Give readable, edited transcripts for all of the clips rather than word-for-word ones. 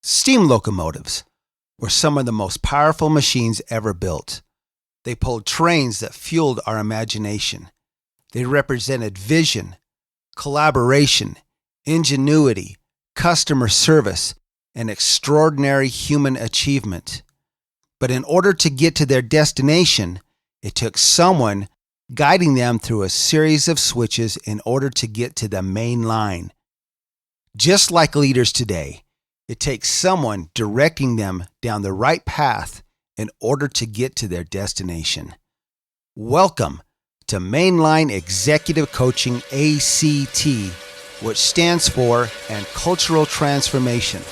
Steam locomotives were some of the most powerful machines ever built. They pulled trains that fueled our imagination. They represented vision, collaboration, ingenuity, customer service, and extraordinary human achievement. But in order to get to their destination, it took someone guiding them through a series of switches in order to get to the main line. Just like leaders today, it takes someone directing them down the right path in order to get to their destination. Welcome to Mainline Executive Coaching ACT, which stands for and Cultural Transformation,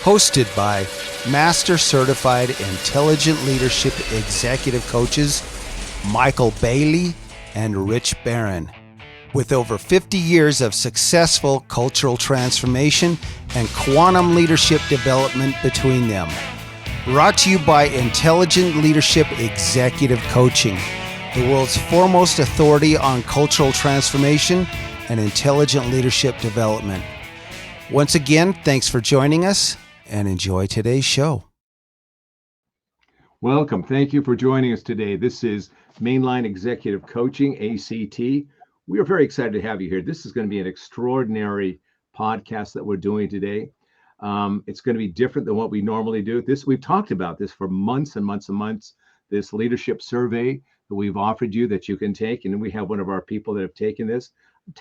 hosted by Master Certified Intelligent Leadership Executive Coaches Maikel Bailey and Rich Barron, with over 50 years of successful cultural transformation and quantum leadership development between them. Brought to you by Intelligent Leadership Executive Coaching, the world's foremost authority on cultural transformation and intelligent leadership development. Once again, thanks for joining us and enjoy today's show. Welcome. Thank you for joining us today. This is Mainline Executive Coaching ACT. We are very excited to have you here. This is going to be an extraordinary podcast that we're doing today. It's going to be different than what we normally do. We've talked about this for months and months and months, this leadership survey that we've offered you that you can take. And we have one of our people that have taken this.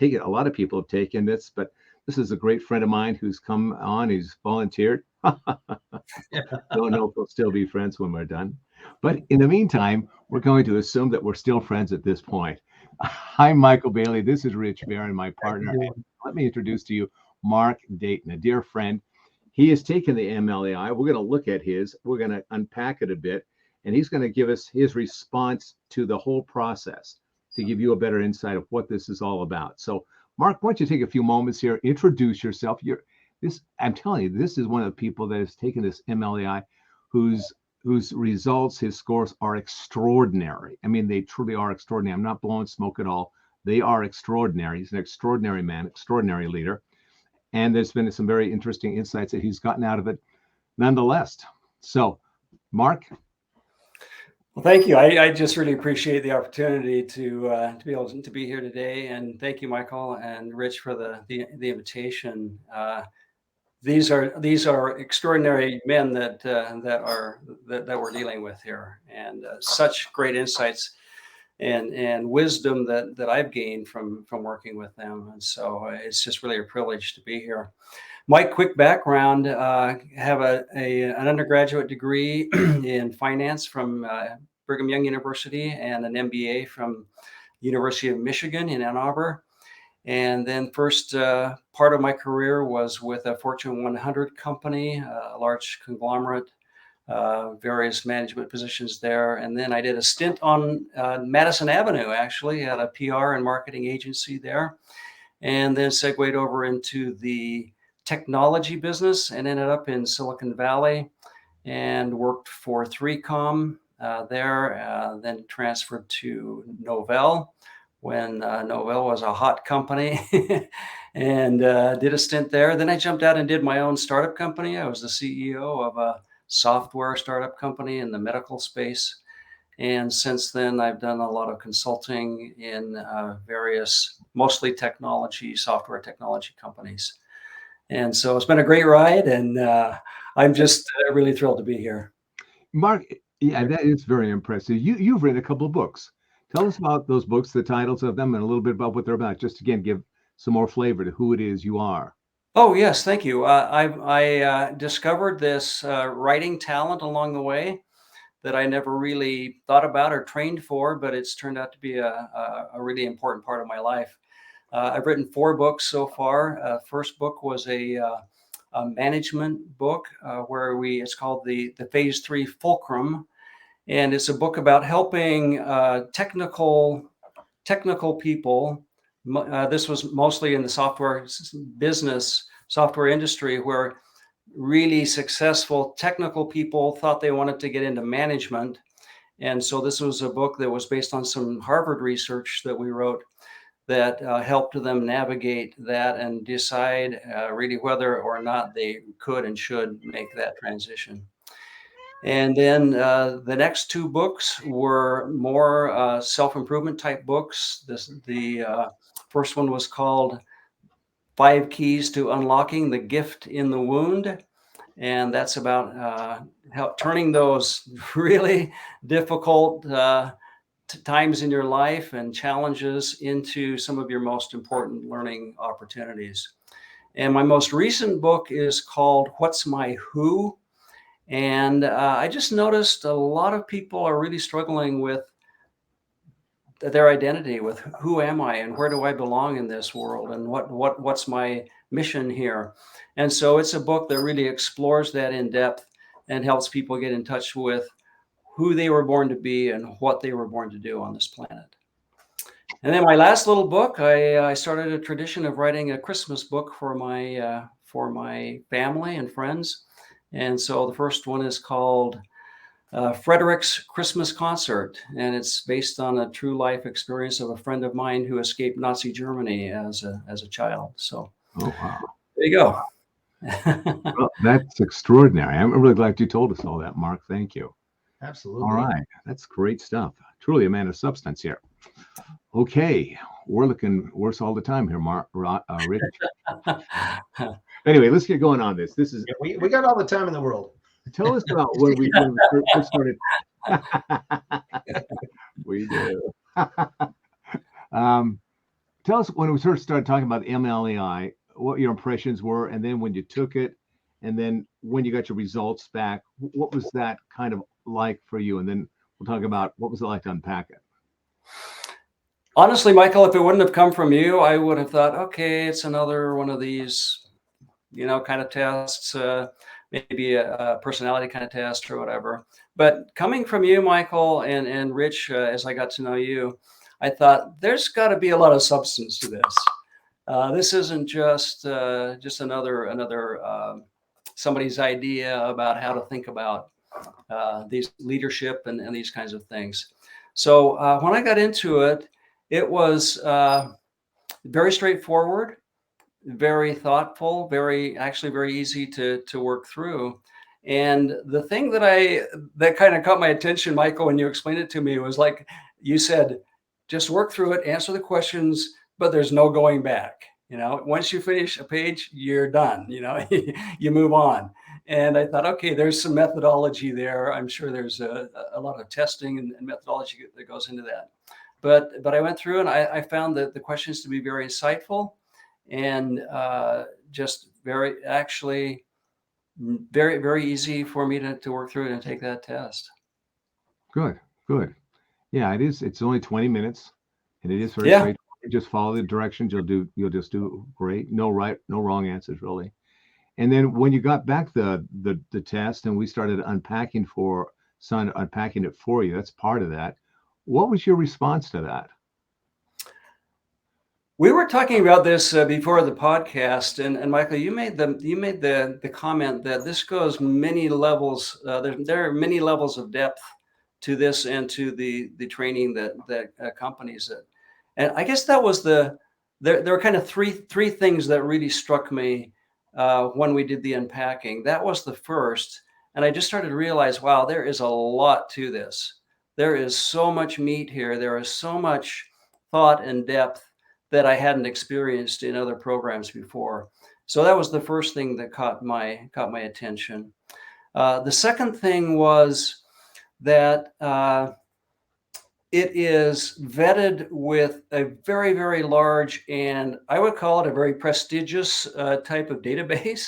A lot of people have taken this, but this is a great friend of mine who's come on. He's volunteered. Don't know if we'll still be friends when we're done. But in the meantime, we're going to assume that we're still friends at this point. Hi, Maikel Bailey. This is Rich Barron, my partner. Let me introduce to you Mark Dayton, a dear friend. He has taken the MLEI. We're going to look at we're going to unpack it a bit, and he's going to give us his response to the whole process to give you a better insight of what this is all about. So, Mark, why don't you take a few moments here, introduce yourself. I'm telling you, this is one of the people that has taken this MLEI whose results, his scores are extraordinary. I mean, they truly are extraordinary. I'm not blowing smoke at all. They are extraordinary. He's an extraordinary man, extraordinary leader. And there's been some very interesting insights that he's gotten out of it nonetheless. So, Mark. Well, thank you. I just really appreciate the opportunity to be able to be here today. And thank you, Maikel and Rich, for the invitation. These are extraordinary men that we're dealing with here, and such great insights and wisdom that I've gained from working with them. And so it's just really a privilege to be here. My quick background: have an undergraduate degree in finance from Brigham Young University and an MBA from University of Michigan in Ann Arbor. And then first part of my career was with a Fortune 100 company, a large conglomerate, various management positions there. And then I did a stint on Madison Avenue, actually, at a PR and marketing agency there. And then segued over into the technology business and ended up in Silicon Valley and worked for 3Com there, then transferred to Novell when Novell was a hot company and did a stint there. Then I jumped out and did my own startup company. I was the CEO of a software startup company in the medical space. And since then, I've done a lot of consulting in various, mostly software technology companies. And so it's been a great ride, and I'm just really thrilled to be here. Mark, yeah, that is very impressive. You've written a couple of books. Tell us about those books, the titles of them, and a little bit about what they're about. Just again, give some more flavor to who it is you are. Oh, yes, thank you. I discovered this writing talent along the way that I never really thought about or trained for, but it's turned out to be a really important part of my life. I've written 4 books so far. First book was a management book it's called the Phase 3 Fulcrum. And it's a book about helping technical people. This was mostly in the software industry, where really successful technical people thought they wanted to get into management. And so this was a book that was based on some Harvard research that we wrote that helped them navigate that and decide really whether or not they could and should make that transition. And then the next two books were more self-improvement type books. The first one was called 5 Keys to Unlocking the Gift in the Wound. And that's about turning those really difficult times in your life and challenges into some of your most important learning opportunities. And my most recent book is called What's My Who? And I just noticed a lot of people are really struggling with their identity, with who am I and where do I belong in this world, and what's my mission here. And so it's a book that really explores that in depth and helps people get in touch with who they were born to be and what they were born to do on this planet. And then my last little book, I started a tradition of writing a Christmas book for my family and friends. And so the first one is called Frederick's Christmas Concert, and it's based on a true life experience of a friend of mine who escaped Nazi Germany as a child. So, Oh, wow. There you go. Well, that's extraordinary. I'm really glad you told us all that, Mark. Thank you. Absolutely. All right. That's great stuff. Truly a man of substance here. Okay. We're looking worse all the time here, Rich. Anyway, let's get going on this. This is we got all the time in the world. Tell us about when we first started. We do. Tell us when we first started talking about MLEI, what your impressions were, and then when you took it, and then when you got your results back, what was that kind of like for you? And then we'll talk about what was it like to unpack it. Honestly, Michael, if it wouldn't have come from you, I would have thought, okay, it's another one of these, kind of tests, maybe a personality kind of test or whatever. But coming from you, Michael, and Rich, as I got to know you, I thought there's got to be a lot of substance to this. This isn't just another somebody's idea about how to think about these leadership and these kinds of things. So when I got into it, it was very straightforward, very thoughtful, very easy to work through. And the thing that kind of caught my attention, Michael, when you explained it to me, was like you said, just work through it, answer the questions, but there's no going back. Once you finish a page, you're done. You move on. And I thought, okay, there's some methodology there. I'm sure there's a lot of testing and methodology that goes into that. But I went through and I found that the questions to be very insightful and just very, very easy for me to work through it and take that test. Good. Yeah, it is. It's only 20 minutes, and it is very straightforward. Just follow the directions. You'll just do great. No wrong answers really. And then when you got back the test and we started unpacking it for you, that's part of that. What was your response to that? We were talking about this before the podcast, and Michael, you made the comment that this goes many levels. There are many levels of depth to this and to the training that accompanies it. And I guess that was there were kind of three things that really struck me when we did the unpacking. That was the first, and I just started to realize, wow, there is a lot to this. There is so much meat here. There is so much thought and depth that I hadn't experienced in other programs before. So that was the first thing that caught my attention. The second thing was that it is vetted with a very, very large, and I would call it a very prestigious type of database.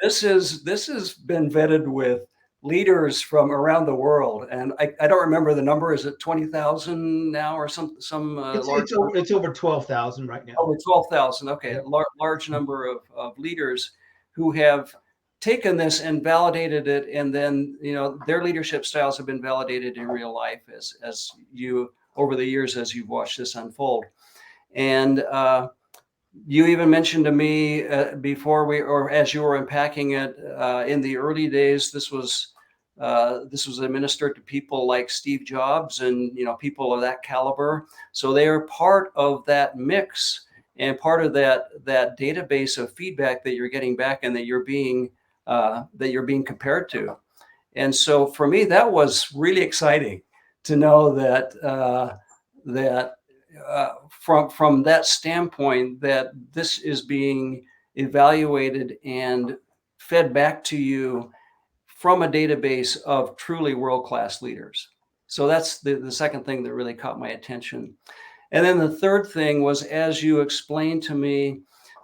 This has been vetted with leaders from around the world, and I don't remember the number. Is it 20,000 now or some large? It's over 12,000 right now. Over 12,000. Okay, yeah. Large number of leaders who have taken this and validated it, and then their leadership styles have been validated in real life as you over the years as you've watched this unfold. And you even mentioned to me before as you were unpacking it in the early days, this was This was administered to people like Steve Jobs and, people of that caliber. So they are part of that mix and part of that database of feedback that you're getting back and that you're being compared to. And so for me, that was really exciting to know that from that standpoint, that this is being evaluated and fed back to you from a database of truly world-class leaders. So that's the second thing that really caught my attention. And then the third thing was, as you explained to me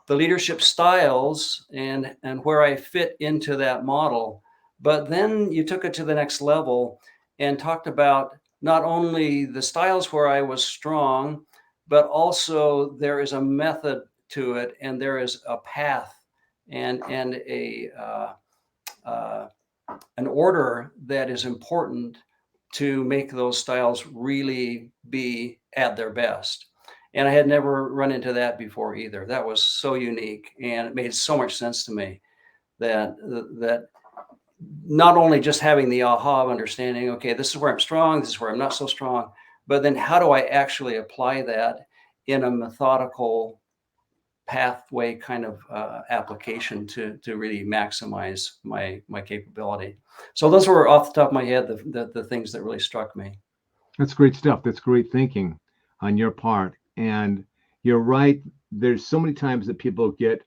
the leadership styles and where I fit into that model, but then you took it to the next level and talked about not only the styles where I was strong, but also there is a method to it, and there is a path and an order that is important to make those styles really be at their best. And I had never run into that before either. That was so unique, and it made so much sense to me that not only just having the aha of understanding, okay, this is where I'm strong, this is where I'm not so strong, but then how do I actually apply that in a methodical pathway kind of application to really maximize my capability. So those were off the top of my head the things that really struck me. That's great stuff. That's great thinking on your part. And you're right. There's so many times that people get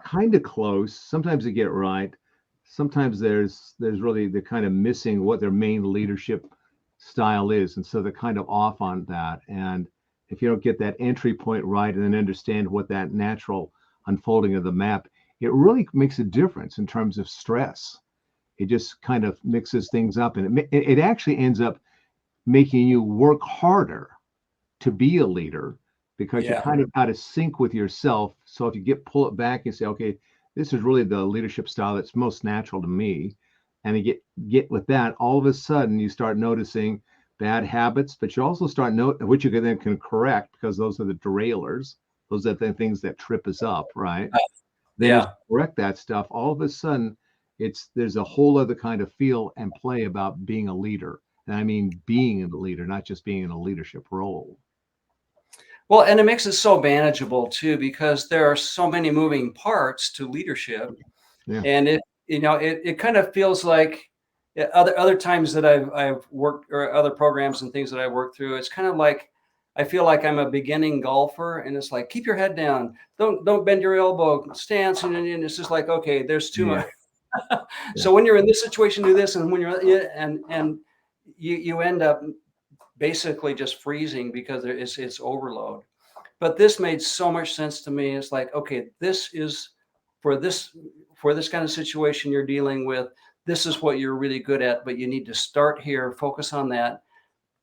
kind of close. Sometimes they get it right. Sometimes there's really they're kind of missing what their main leadership style is. And so they're kind of off on that. And if you don't get that entry point right and then understand what that natural unfolding of the map, it really makes a difference in terms of stress. It just kind of mixes things up, and it actually ends up making you work harder to be a leader because you're kind of out of sync with yourself. So if you pull it back and say, okay, this is really the leadership style that's most natural to me, and you get with that, all of a sudden you start noticing bad habits, but you also start which you can correct, because those are the derailers. Those are the things that trip us up, right? Then you correct that stuff. All of a sudden, there's a whole other kind of feel and play about being a leader. And I mean being a leader, not just being in a leadership role. Well, and it makes it so manageable too, because there are so many moving parts to leadership, and it kind of feels like other times that I've worked, or other programs and things that I worked through, it's kind of like I feel like I'm a beginning golfer, and it's like, keep your head down, don't bend your elbow, stance, and it's just like, okay, there's too much. So when you're in this situation, do this, and when you're and you end up basically just freezing because it's overload. But this made so much sense to me. It's like, okay, this is for this kind of situation you're dealing with. This is what you're really good at, but you need to start here, focus on that,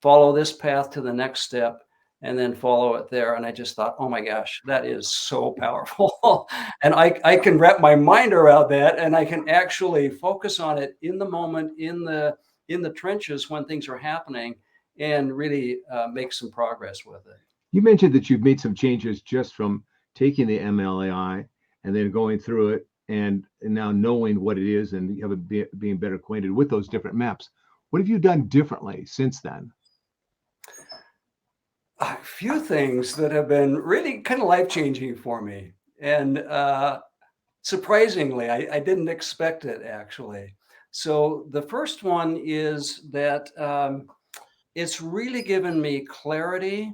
follow this path to the next step, and then follow it there. And I just thought, oh my gosh, that is so powerful. And I can wrap my mind around that, and I can actually focus on it in the moment, in the trenches when things are happening, and really make some progress with it. You mentioned that you've made some changes just from taking the MLEI and then going through it and now knowing what it is, and you have being better acquainted with those different maps. What have you done differently since then? A few things that have been really kind of life-changing for me. And surprisingly, I didn't expect it, actually. So the first one is that it's really given me clarity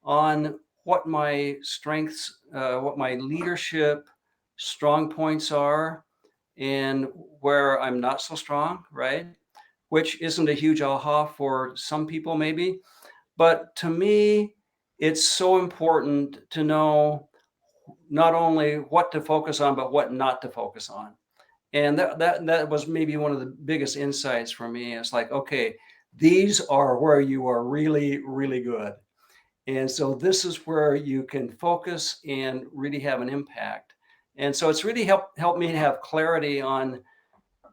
on what my strengths, what my leadership strong points are, and where I'm not so strong, right? Which isn't a huge aha for some people, maybe. But to me, it's so important to know not only what to focus on, but what not to focus on. And that was maybe one of the biggest insights for me. It's like, okay, these are where you are really, really good. And so this is where you can focus and really have an impact. And so it's really helped me have clarity on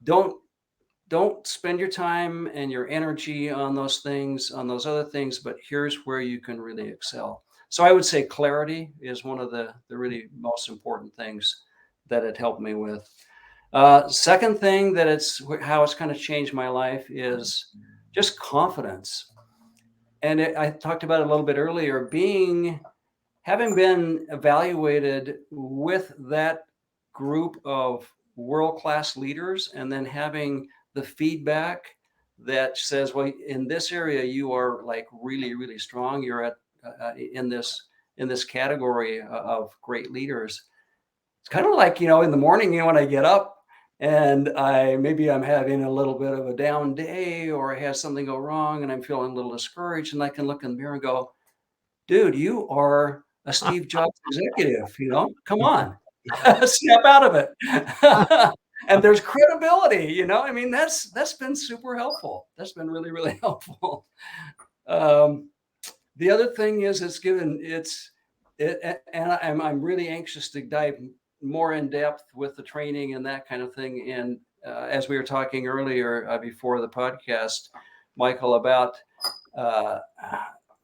don't spend your time and your energy on those things, on those other things, but here's where you can really excel. So I would say clarity is one of the really most important things that it helped me with. Second thing that how it's kind of changed my life is just confidence. And I talked about it a little bit earlier, having been evaluated with that group of world-class leaders, and then having the feedback that says, well, in this area, you are like really, really strong. You're at in this category of great leaders. It's kind of like, in the morning, when I get up and I'm having a little bit of a down day, or I had something go wrong and I'm feeling a little discouraged, and I can look in the mirror and go, dude, you are a Steve Jobs executive, come on, snap out of it. And there's credibility, I mean, that's been super helpful. That's been really, really helpful. The other thing is and I'm really anxious to dive more in depth with the training and that kind of thing. And as we were talking earlier before the podcast, Michael, about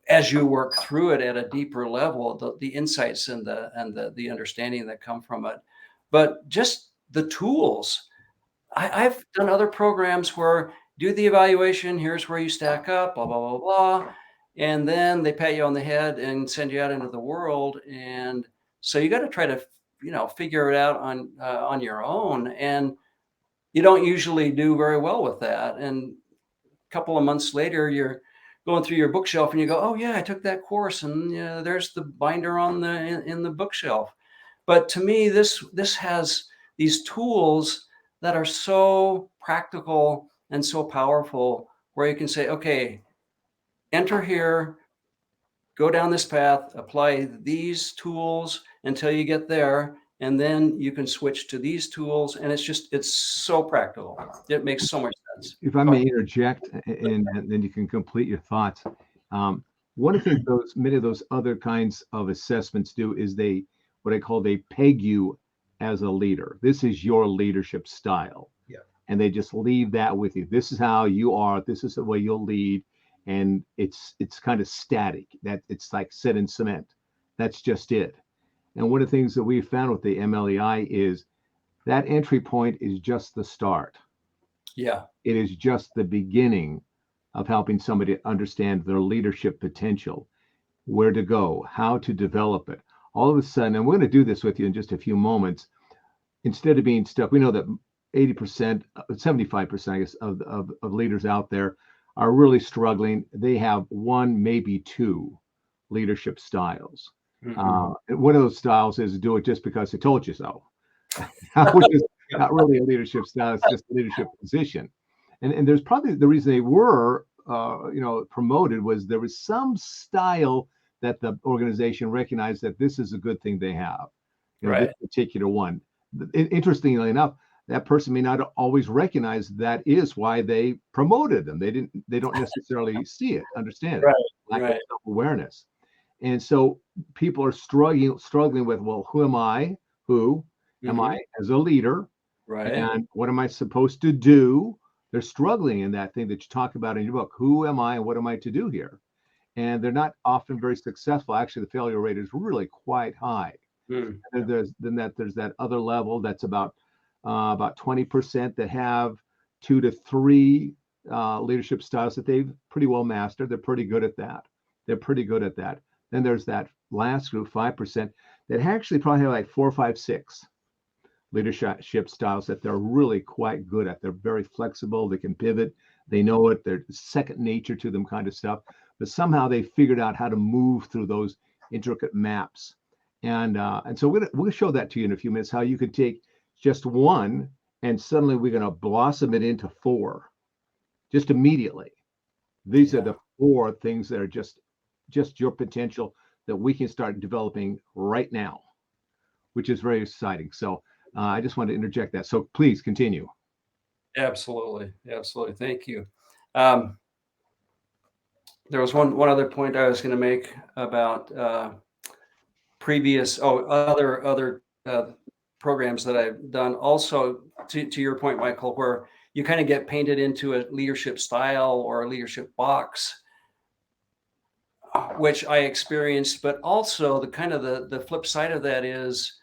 as you work through it at a deeper level, the insights and the understanding that come from it, but just the tools. I've done other programs where do the evaluation, here's where you stack up, blah, blah, blah, blah. And then they pat you on the head and send you out into the world. And so you got to try to, figure it out on your own. And you don't usually do very well with that. And a couple of months later, you're going through your bookshelf and you go, oh yeah, I took that course, and there's the binder in the bookshelf. But to me, this has these tools that are so practical and so powerful, where you can say, okay, enter here, go down this path, apply these tools until you get there, and then you can switch to these tools. And it's so practical. It makes so much sense. If I may interject, and then you can complete your thoughts. One of the things many of those other kinds of assessments do is what I call, they peg you as a leader. This is your leadership style. Yeah. And they just leave that with you. This is how you are. This is the way you'll lead. And it's kind of static. That it's like set in cement. That's just it. And one of the things that we found with the MLEI is that entry point is just the start. Yeah. It is just the beginning of helping somebody understand their leadership potential, where to go, how to develop it. All of a sudden, and we're going to do this with you in just a few moments, instead of being stuck, we know that 80%, 75%, I guess, of leaders out there are really struggling. They have one, maybe two leadership styles. And one of those styles is do it just because I told you so, which is not really a leadership style. It's just a leadership position. And there's probably the reason they were, promoted was there was some style that the organization recognized that this is a good thing they have, right. This particular one. Interestingly enough, that person may not always recognize that is why they promoted them. They don't necessarily see it, understand it, lack of self-awareness. And so people are struggling with, well, who am I? Who am I as a leader? Right. And what am I supposed to do? They're struggling in that thing that you talk about in your book. Who am I and what am I to do here? And they're not often very successful. Actually, the failure rate is really quite high. And there's that other level that's about 20% that have 2 to 3 leadership styles that they've pretty well mastered. They're pretty good at that. Then there's that last group, 5%, that actually probably have like 4, 5, 6 leadership styles that they're really quite good at. They're very flexible. They can pivot. They know it. They're second nature to them, kind of stuff. But somehow they figured out how to move through those intricate maps. And so we'll show that to you in a few minutes, how you could take just one and suddenly we're going to blossom it into 4 just immediately. These are the 4 things that are just your potential that we can start developing right now, which is very exciting. So I just wanted to interject that. So please continue. Absolutely. Thank you. There was one other point I was going to make about other programs that I've done. Also, to your point, Michael, where you kind of get painted into a leadership style or a leadership box, which I experienced. But also the flip side of that is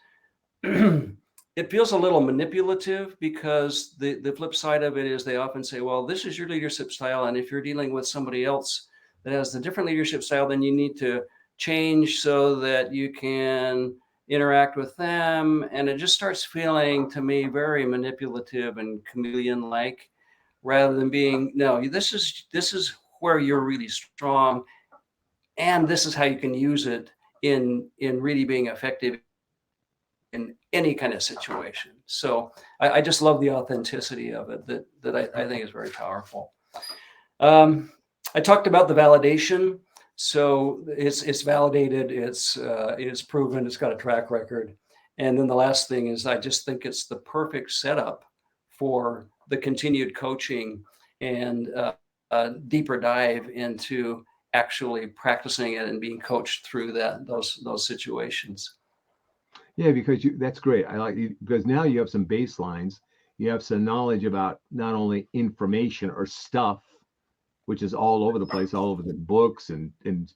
it feels a little manipulative, because the flip side of it is they often say, well, this is your leadership style, and if you're dealing with somebody else that has a different leadership style, then you need to change so that you can interact with them. And it just starts feeling to me very manipulative and chameleon-like, rather than being, no, this is where you're really strong, and this is how you can use it in really being effective in any kind of situation. So I just love the authenticity of it, that I think is very powerful. I talked about the validation. So it's validated, it's proven, it's got a track record. And then the last thing is, I just think it's the perfect setup for the continued coaching and a deeper dive into actually practicing it and being coached through those situations. Yeah, because that's great. I like you because now you have some baselines. You have some knowledge about not only information or stuff, which is all over the place, all over the books and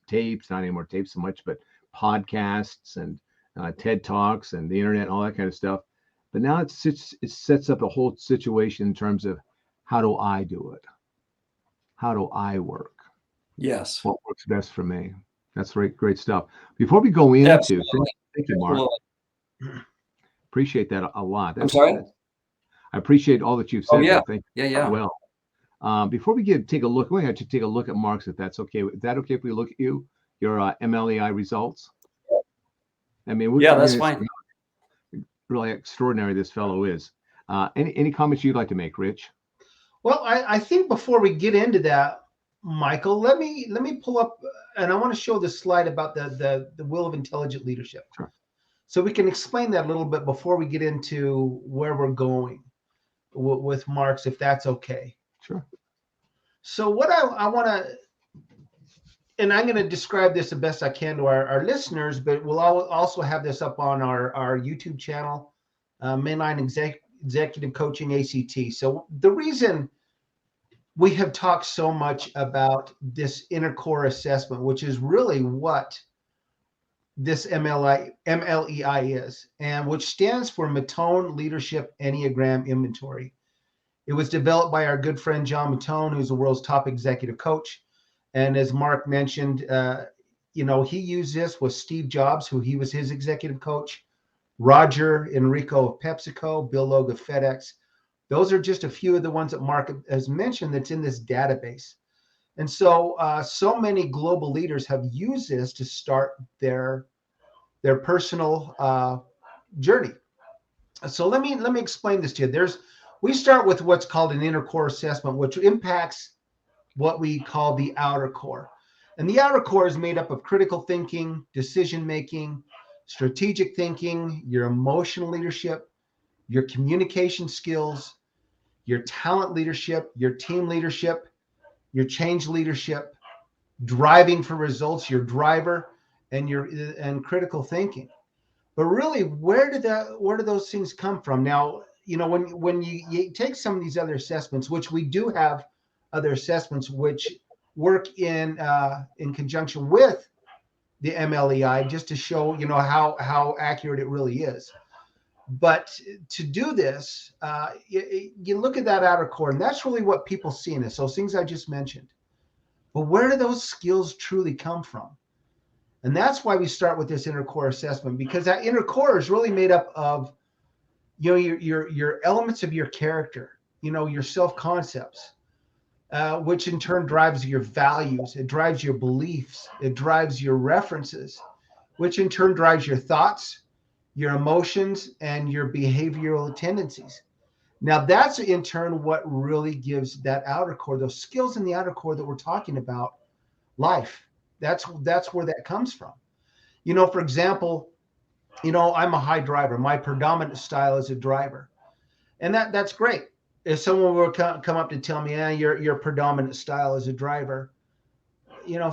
tapes, not anymore tapes so much, but podcasts and TED Talks and the internet, all that kind of stuff. But now it sets up a whole situation in terms of, how do I do it? How do I work? Yes. What works best for me? That's great stuff. Before we go into, thank you, Mark. Appreciate that a lot. I'm sorry? I appreciate all that you've said. Oh, yeah. Thank you. Yeah. Well, before we take a look, we're going to take a look at Mark's, if that's okay. Is that okay if we look at your MLEI results? I mean, that's fine. Really extraordinary, this fellow is. Any comments you'd like to make, Rich? Well, I think before we get into that, Maikel, let me pull up, and I want to show this slide about the will of intelligent leadership. Sure. So we can explain that a little bit before we get into where we're going with Mark's, if that's okay. Sure. So what I want to, and I'm going to describe this the best I can to our listeners, but we'll also have this up on our YouTube channel, Mainline Executive Coaching ACT. So the reason we have talked so much about this inner core assessment, which is really what this MLEI is, and which stands for Mattone Leadership Enneagram Inventory. It was developed by our good friend John Mattone, who's the world's top executive coach. And as Mark mentioned, he used this with Steve Jobs, who he was his executive coach, Roger Enrico of PepsiCo, Bill Logue of FedEx. Those are just a few of the ones that Mark has mentioned that's in this database. And so many global leaders have used this to start their personal journey. So let me explain this to you. We start with what's called an inner core assessment, which impacts what we call the outer core. And the outer core is made up of critical thinking, decision making, strategic thinking, your emotional leadership, your communication skills, your talent leadership, your team leadership, your change leadership, driving for results, your driver, and critical thinking. But really, where do those things come from? Now, when you take some of these other assessments, which we do have other assessments which work in conjunction with the MLEI, just to show how accurate it really is. But to do this, you look at that outer core, and that's really what people see in us, those things I just mentioned. But where do those skills truly come from? And that's why we start with this inner core assessment, because that inner core is really made up of your elements of your character, your self-concepts, which in turn drives your values. It drives your beliefs. It drives your references, which in turn drives your thoughts, your emotions, and your behavioral tendencies. Now, that's in turn what really gives that outer core, those skills in the outer core that we're talking about, life. That's where that comes from. For example, I'm a high driver. My predominant style is a driver. And that's great. If someone were to come up to tell me, your predominant style is a driver,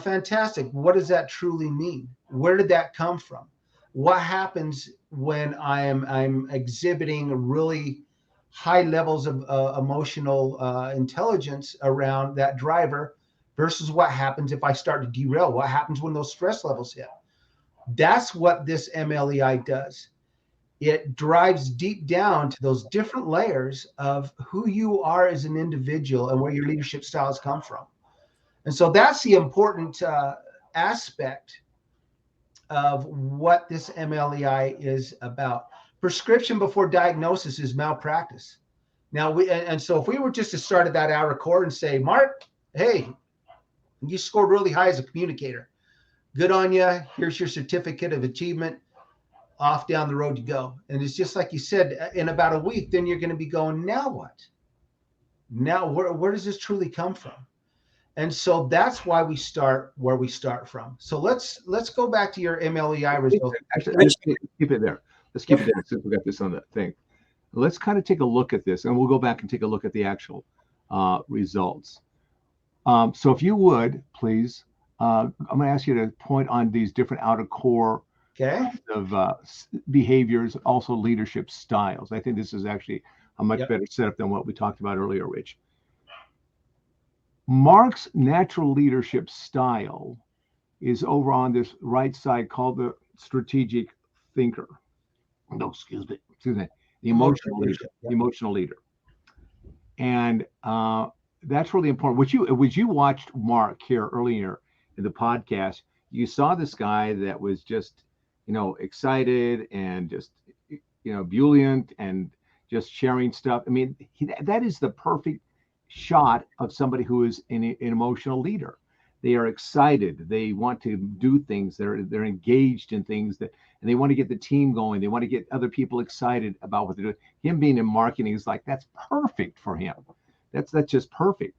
fantastic. What does that truly mean? Where did that come from? What happens when I'm exhibiting really high levels of emotional intelligence around that driver versus what happens if I start to derail? What happens when those stress levels hit? That's what this MLEI does. it drives deep down to those different layers of who you are as an individual and where your leadership styles come from. And so that's the important aspect of what this MLEI is about. Prescription before diagnosis is malpractice. Now, so if we were just to start at that hour core and say, Mark, hey, you scored really high as a communicator. Good on you. Here's your certificate of achievement. Off down the road you go. And it's just like you said, in about a week, then you're going to be going, now what? Now, where does this truly come from? And so that's why we start where we start from. So let's go back to your MLEI results. Actually, let's keep it there. Let's keep it there since we got this on the thing. Let's kind of take a look at this, and we'll go back and take a look at the actual results. So if you would, please, I'm going to ask you to point on these different outer core of behaviors, also leadership styles. I think this is actually a much better setup than what we talked about earlier, Rich. Mark's natural leadership style is over on this right side called the strategic thinker. No, excuse me. The emotional leader. The emotional leader. And that's really important. What you watched Mark here earlier in the podcast, you saw this guy that was just, excited and just, ebullient and just sharing stuff. I mean, that is the perfect shot of somebody who is an emotional leader. They are excited. They want to do things. They're engaged in things and they want to get the team going. They want to get other people excited about what they're doing. Him being in marketing is like, that's perfect for him. That's just perfect.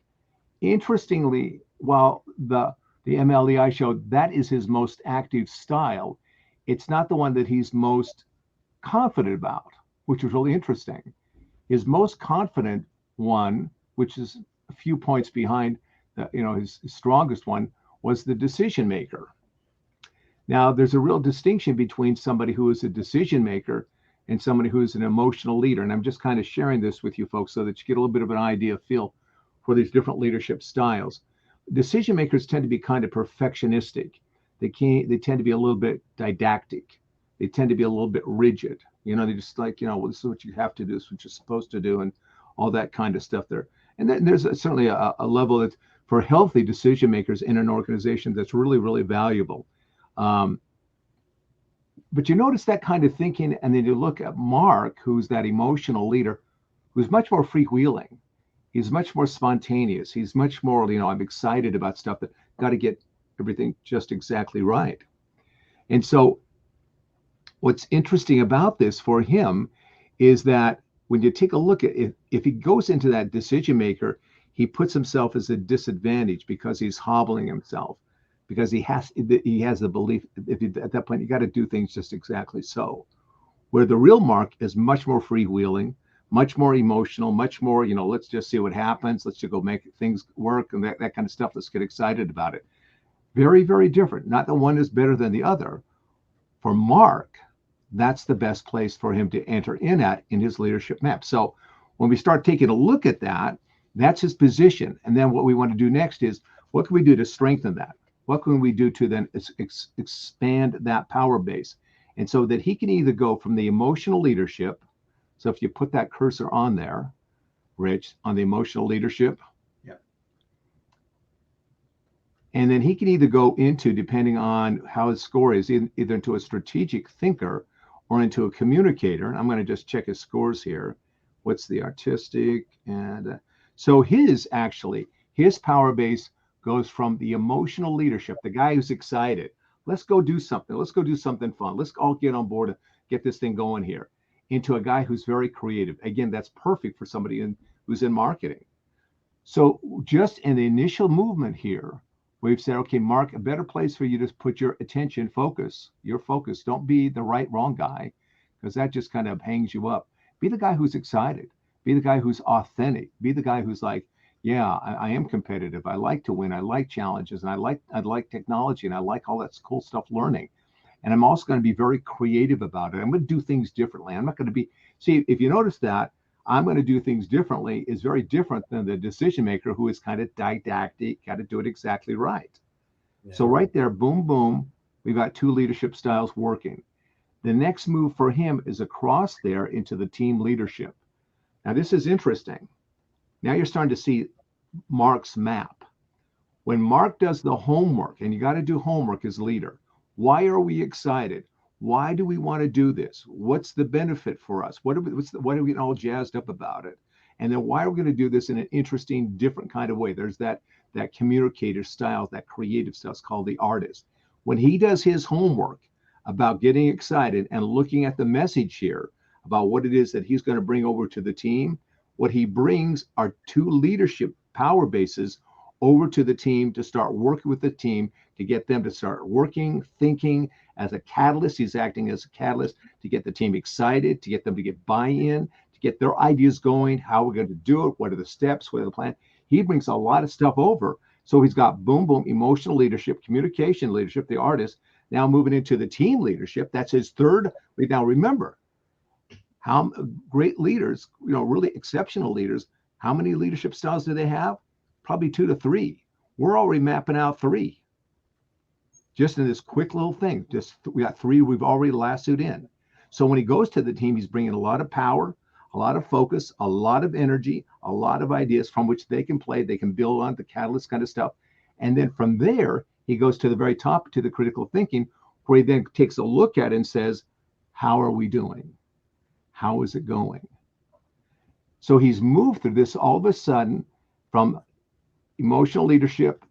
Interestingly, while the MLEI showed that is his most active style, it's not the one that he's most confident about, which was really interesting. His most confident one, which is a few points behind his strongest one, was the decision maker. Now, there's a real distinction between somebody who is a decision maker and somebody who is an emotional leader. And I'm just kind of sharing this with you folks so that you get a little bit of an idea, feel for these different leadership styles. Decision makers tend to be kind of perfectionistic. They tend to be a little bit didactic. They tend to be a little bit rigid. They just like, well, this is what you have to do, this is what you're supposed to do, and all that kind of stuff there. And then there's certainly a level that for healthy decision makers in an organization that's really, really valuable. But you notice that kind of thinking, and then you look at Mark, who's that emotional leader, who's much more freewheeling. He's much more spontaneous. He's much more, I'm excited about stuff, but got to get everything just exactly right. And so what's interesting about this for him is that when you take a look at if he goes into that decision maker, he puts himself as a disadvantage because he's hobbling himself, because he has the belief at that point you got to do things just exactly so. Where the real Mark is much more freewheeling, much more emotional, much more, let's just see what happens. Let's just go make things work and that kind of stuff. Let's get excited about it. Very, very different. Not that one is better than the other. For Mark, that's the best place for him to enter in his leadership map. So when we start taking a look at that, that's his position. And then what we want to do next is, what can we do to strengthen that? What can we do to then expand that power base? And so that he can either go from the emotional leadership. So if you put that cursor on there, Rich, on the emotional leadership. Yeah. And then he can either go into, depending on how his score is, either into a strategic thinker or into a communicator. And I'm going to just check his scores here. What's the artistic? And so his power base goes from the emotional leadership, the guy who's excited. Let's go do something. Let's go do something fun. Let's all get on board and get this thing going here, into a guy who's very creative. Again, that's perfect for somebody who's in marketing. So just in the initial movement here, we've said, okay, Mark, a better place for you to put your attention, your focus. Don't be the right, wrong guy, because that just kind of hangs you up. Be the guy who's excited. Be the guy who's authentic. Be the guy who's like, yeah, I am competitive. I like to win. I like challenges, and I like technology, and I like all that cool stuff learning. And I'm also going to be very creative about it. I'm going to do things differently. I'm not going to be, see, if you notice that, I'm going to do things differently is very different than the decision maker who is kind of didactic, got to do it exactly right. Yeah. So right there, boom, boom, we've got two leadership styles working. The next move for him is across there into the team leadership. Now, this is interesting. Now you're starting to see Mark's map. When Mark does the homework, and you got to do homework as leader, why are we excited? Why do we want to do this? What's the benefit for us? What are we getting all jazzed up about it? And then why are we going to do this in an interesting, different kind of way? There's that communicator style, that creative style. It's called the artist. When he does his homework about getting excited and looking at the message here about what it is that he's going to bring over to the team, what he brings are 2 leadership power bases over to the team to start working with the team, to get them to start working, thinking as a catalyst. He's acting as a catalyst to get the team excited, to get them to get buy-in, to get their ideas going, how we're going to do it, what are the steps, what are the plans. He brings a lot of stuff over. So he's got boom, boom, emotional leadership, communication leadership, the artist, now moving into the team leadership. That's his third. Now remember, how great leaders, really exceptional leaders, how many leadership styles do they have? Probably 2 to 3. We're already mapping out 3. Just in this quick little thing, we got 3 we've already lassoed in. So when he goes to the team, he's bringing a lot of power, a lot of focus, a lot of energy, a lot of ideas from which they can play, they can build on the catalyst kind of stuff. And then from there, he goes to the very top, to the critical thinking, where he then takes a look at it and says, how are we doing? How is it going? So he's moved through this all of a sudden from emotional leadership,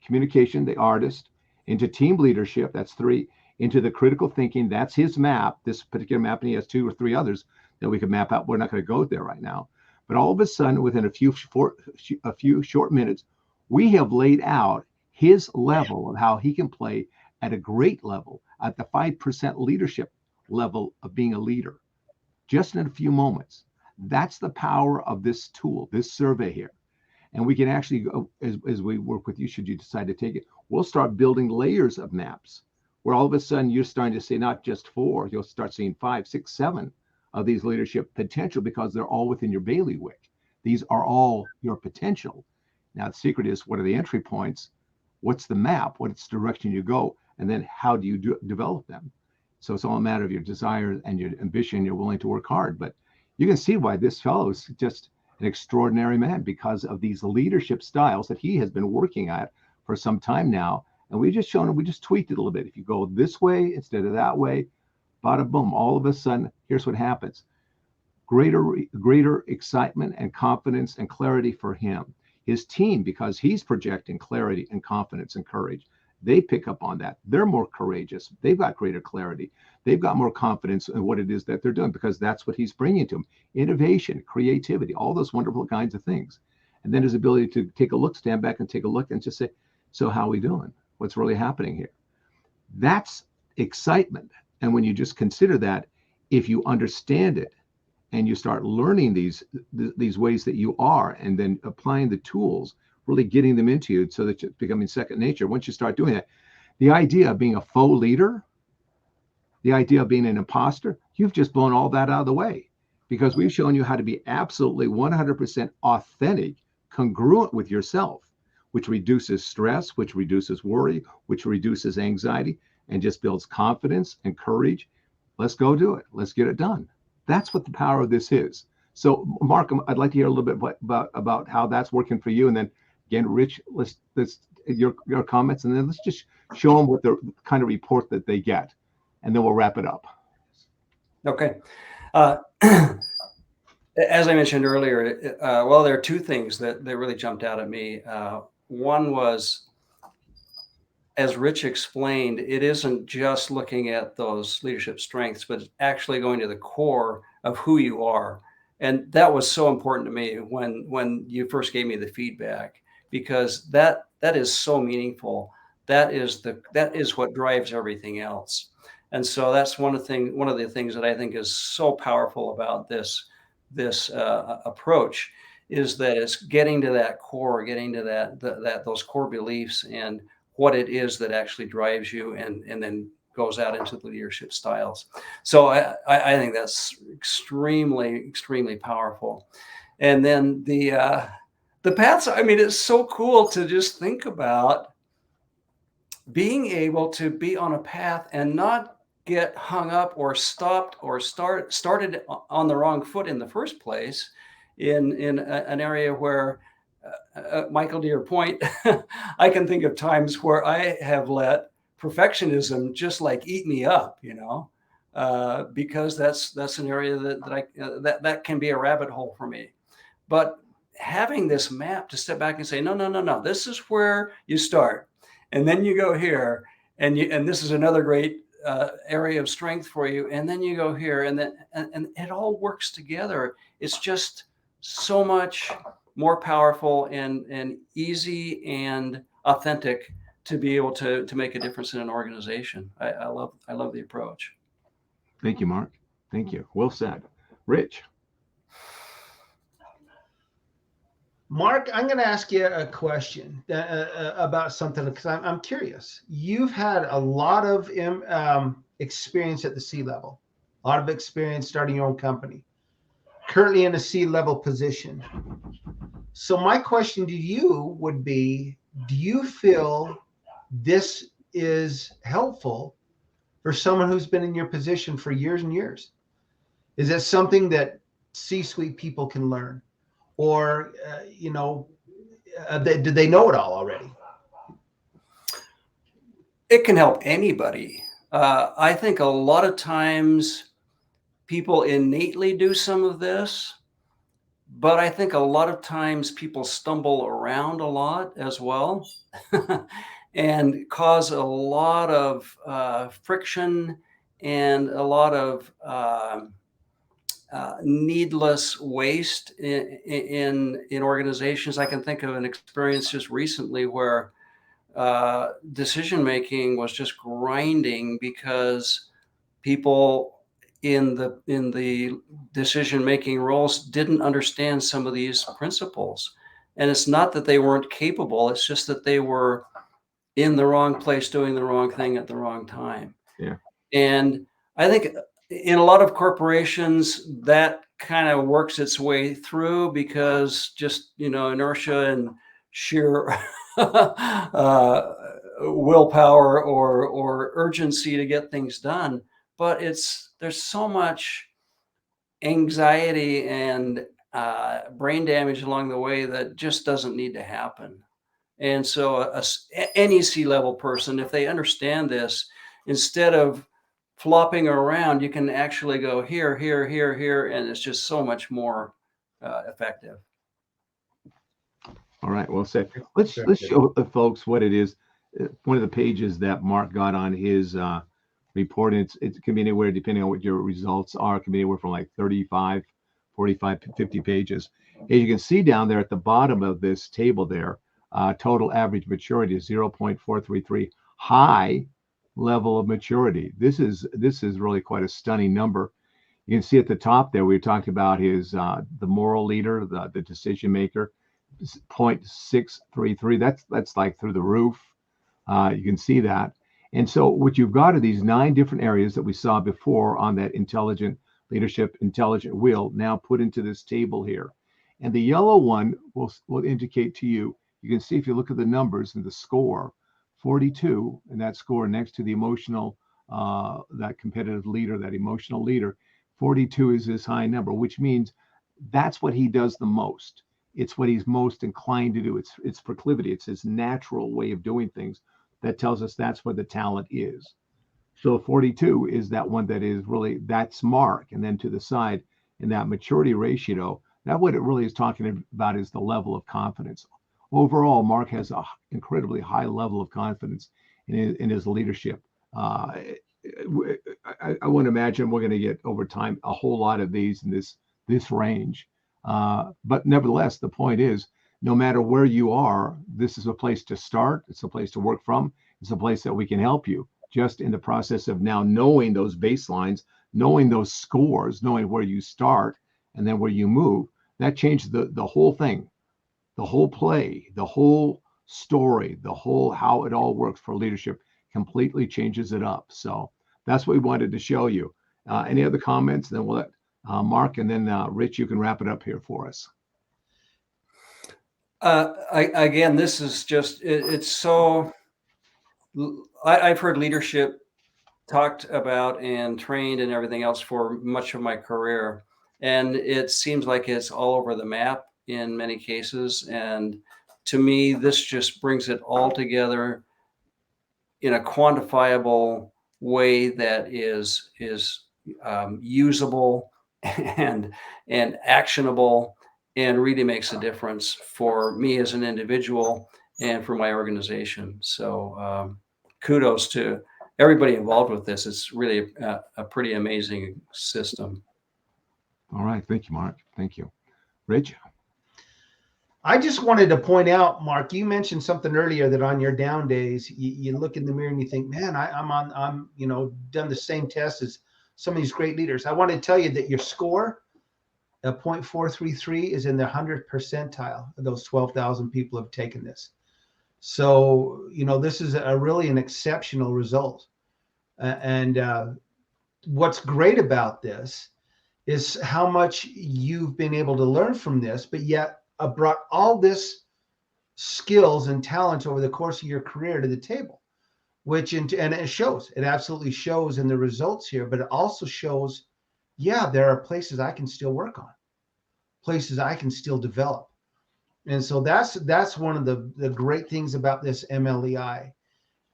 communication, the artist, into team leadership, that's 3, into the critical thinking, that's his map, this particular map, and he has 2 or 3 others that we could map out. We're not going to go there right now. But all of a sudden, within a few short minutes, we have laid out his level of how he can play at a great level, at the 5% leadership level of being a leader, just in a few moments. That's the power of this tool, this survey here. And we can actually go, as we work with you, should you decide to take it, we'll start building layers of maps where all of a sudden you're starting to see not just 4, you'll start seeing 5, 6, 7 of these leadership potential, because they're all within your bailiwick. These are all your potential. Now, the secret is, what are the entry points? What's the map? What's the direction you go? And then how do you develop them? So it's all a matter of your desire and your ambition. You're willing to work hard. But you can see why this fellow is just an extraordinary man, because of these leadership styles that he has been working at for some time now. And we just shown him, we just tweaked it a little bit. If you go this way instead of that way, bada boom, all of a sudden, here's what happens. Greater excitement and confidence and clarity for him. His team, because he's projecting clarity and confidence and courage, they pick up on that. They're more courageous. They've got greater clarity. They've got more confidence in what it is that they're doing, because that's what he's bringing to them. Innovation, creativity, all those wonderful kinds of things. And then his ability to take a look, stand back and take a look and just say, so how are we doing? What's really happening here? That's excitement. And when you just consider that, if you understand it and you start learning these ways that you are, and then applying the tools, really getting them into you so that it's becoming second nature. Once you start doing that, the idea of being a faux leader, the idea of being an imposter, you've just blown all that out of the way, because we've shown you how to be absolutely 100% authentic, congruent with yourself, which reduces stress, which reduces worry, which reduces anxiety, and just builds confidence and courage. Let's go do it. Let's get it done. That's what the power of this is. So, Mark, I'd like to hear a little bit about how that's working for you. And then again, Rich, let's your comments, and then let's just show them what the kind of report that they get, and then we'll wrap it up. Okay. As I mentioned earlier, well, there are 2 things that really jumped out at me. One was, as Rich explained, it isn't just looking at those leadership strengths, but actually going to the core of who you are. And that was so important to me when you first gave me the feedback, because that is so meaningful. That is what drives everything else. And so that's one of the things that I think is so powerful about this approach, is that it's getting to that core, getting to those core beliefs and what it is that actually drives you, and then goes out into the leadership styles. So I think that's extremely, extremely powerful. And then the paths, I mean, it's so cool to just think about being able to be on a path and not get hung up or stopped or started on the wrong foot in the first place in an area where, Michael, to your point, I can think of times where I have let perfectionism just like eat me up, because that's an area that can be a rabbit hole for me. But having this map to step back and say, no, this is where you start, and then you go here, and this is another great area of strength for you, and then you go here, and then and it all works together. It's just so much more powerful and easy and authentic to be able to make a difference in an organization. I love the approach. Thank you, Mark. Thank you. Well said. Rich. Mark, I'm going to ask you a question about something, because I'm curious. You've had a lot of experience at the C-level, a lot of experience starting your own company, currently in a C-level position. So my question to you would be, do you feel this is helpful for someone who's been in your position for years and years? Is that something that C-suite people can learn? Or, do they know it all already? It can help anybody. I think a lot of times people innately do some of this, but I think a lot of times people stumble around a lot as well and cause a lot of friction and a lot of needless waste in organizations. I can think of an experience just recently where decision making was just grinding because people in the decision making roles didn't understand some of these principles. And it's not that they weren't capable, it's just that they were in the wrong place doing the wrong thing at the wrong time. Yeah. And I think in a lot of corporations that kind of works its way through because just, inertia and sheer willpower or urgency to get things done. But there's so much anxiety and brain damage along the way that just doesn't need to happen. And so any C-level person, if they understand this, instead of flopping around, you can actually go here, here, here, here, and it's just so much more effective. All right, well said. Let's show the folks what it is. One of the pages that Mark got on his report, and it can be anywhere, depending on what your results are, it can be anywhere from like 35, 45, 50 pages. As you can see down there at the bottom of this table there, total average maturity is 0.433, high level of maturity. This is really quite a stunning number. You can see at the top there, we talked about his the moral leader, the decision maker, 0.633. That's like through the roof. You can see that. And so what you've got are these 9 different areas that we saw before on that intelligent leadership, intelligent wheel, now put into this table here. And the yellow one will indicate to you, you can see if you look at the numbers and the score, 42, and that score next to the emotional, that competitive leader, that emotional leader, 42 is this high number, which means that's what he does the most. It's what he's most inclined to do. It's proclivity. It's his natural way of doing things that tells us that's where the talent is. So 42 is that one that is really, that's Mark. And then to the side in that maturity ratio, that what it really is talking about is the level of confidence. Overall, Mark has an incredibly high level of confidence in his leadership. I wouldn't imagine we're going to get over time a whole lot of these in this range. But nevertheless, the point is, no matter where you are, this is a place to start. It's a place to work from. It's a place that we can help you just in the process of now knowing those baselines, knowing those scores, knowing where you start and then where you move. That changes the whole thing, the whole play, the whole story, the whole how it all works for leadership completely changes it up. So that's what we wanted to show you. Any other comments? Then we'll let Mark and then Rich, you can wrap it up here for us. Again, this is just, it's so, I've heard leadership talked about and trained and everything else for much of my career. And it seems like it's all over the map in many cases. And to me, this just brings it all together in a quantifiable way that is usable and actionable, and really makes a difference for me as an individual and for my organization. So kudos to everybody involved with this. It's really a pretty amazing system. All right. Thank you, Mark. Thank you. Rich? I just wanted to point out, Mark, you mentioned something earlier that on your down days, you look in the mirror and you think, man, I'm done the same test as some of these great leaders. I want to tell you that your score, 0.433, is in the 100th percentile of those 12,000 people who have taken this. So, this is really an exceptional result. And what's great about this is how much you've been able to learn from this, but yet brought all this skills and talents over the course of your career to the table, and it shows. It absolutely shows in the results here, but it also shows, there are places I can still work on, places I can still develop. And so that's one of the great things about this MLEI,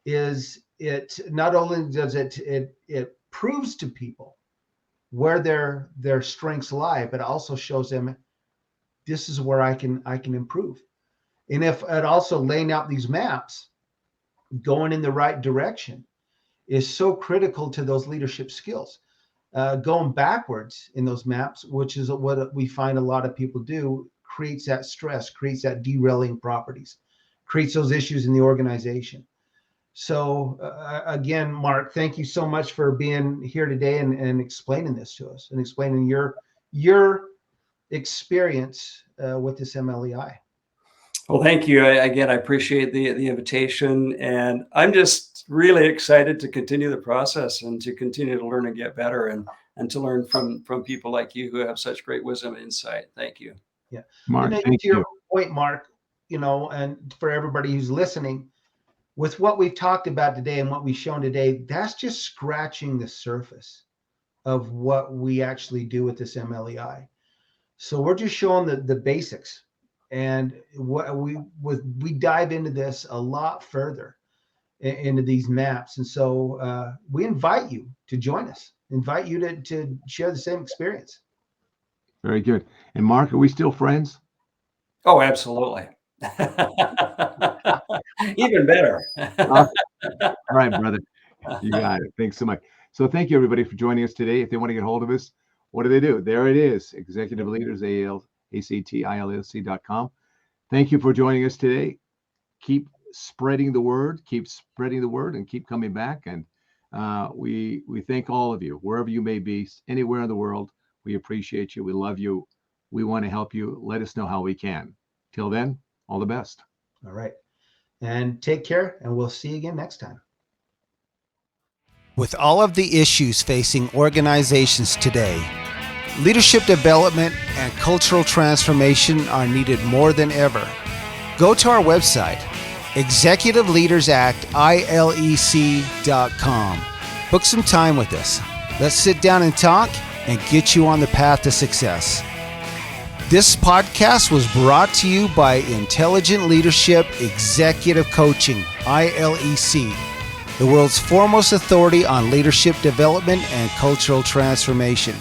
is it not only does it proves to people where their strengths lie, but it also shows them this is where I can improve. And if it also laying out these maps, going in the right direction, is so critical to those leadership skills. Going backwards in those maps, which is what we find a lot of people do, creates that stress, creates that derailing properties, creates those issues in the organization. So again, Mark, thank you so much for being here today and explaining this to us, and explaining your experience with this MLEI. Well, thank you. I appreciate the invitation, and I'm just really excited to continue the process and to continue to learn and get better, and to learn from people like you who have such great wisdom and insight. Thank you. Yeah, Mark, and thank to your you. point, Mark, and for everybody who's listening, with what we've talked about today and what we've shown today, that's just scratching the surface of what we actually do with this MLEI. So we're just showing the basics, and what we dive into this a lot further into these maps. And so we invite you to join us, invite you to share the same experience. Very good. And Mark, are we still friends? Oh, absolutely. Even better. All right, brother. You got it. Thanks so much. So thank you, everybody, for joining us today. If they want to get hold of us, what do? There it is. Executive Leaders, ACT-ILEC.com. Thank you for joining us today. Keep spreading the word, and keep coming back. And we thank all of you, wherever you may be, anywhere in the world. We appreciate you. We love you. We want to help you. Let us know how we can. Till then, all the best. All right. And take care, and we'll see you again next time. With all of the issues facing organizations today, leadership development and cultural transformation are needed more than ever. Go to our website, Executive Leaders Act, ILEC.com. Book some time with us. Let's sit down and talk and get you on the path to success. This podcast was brought to you by Intelligent Leadership Executive Coaching, ILEC, the world's foremost authority on leadership development and cultural transformation.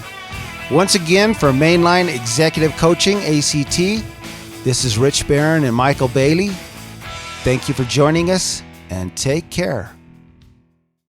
Once again, for Mainline Executive Coaching ACT, this is Rich Barron and Maikel Bailey. Thank you for joining us, and take care.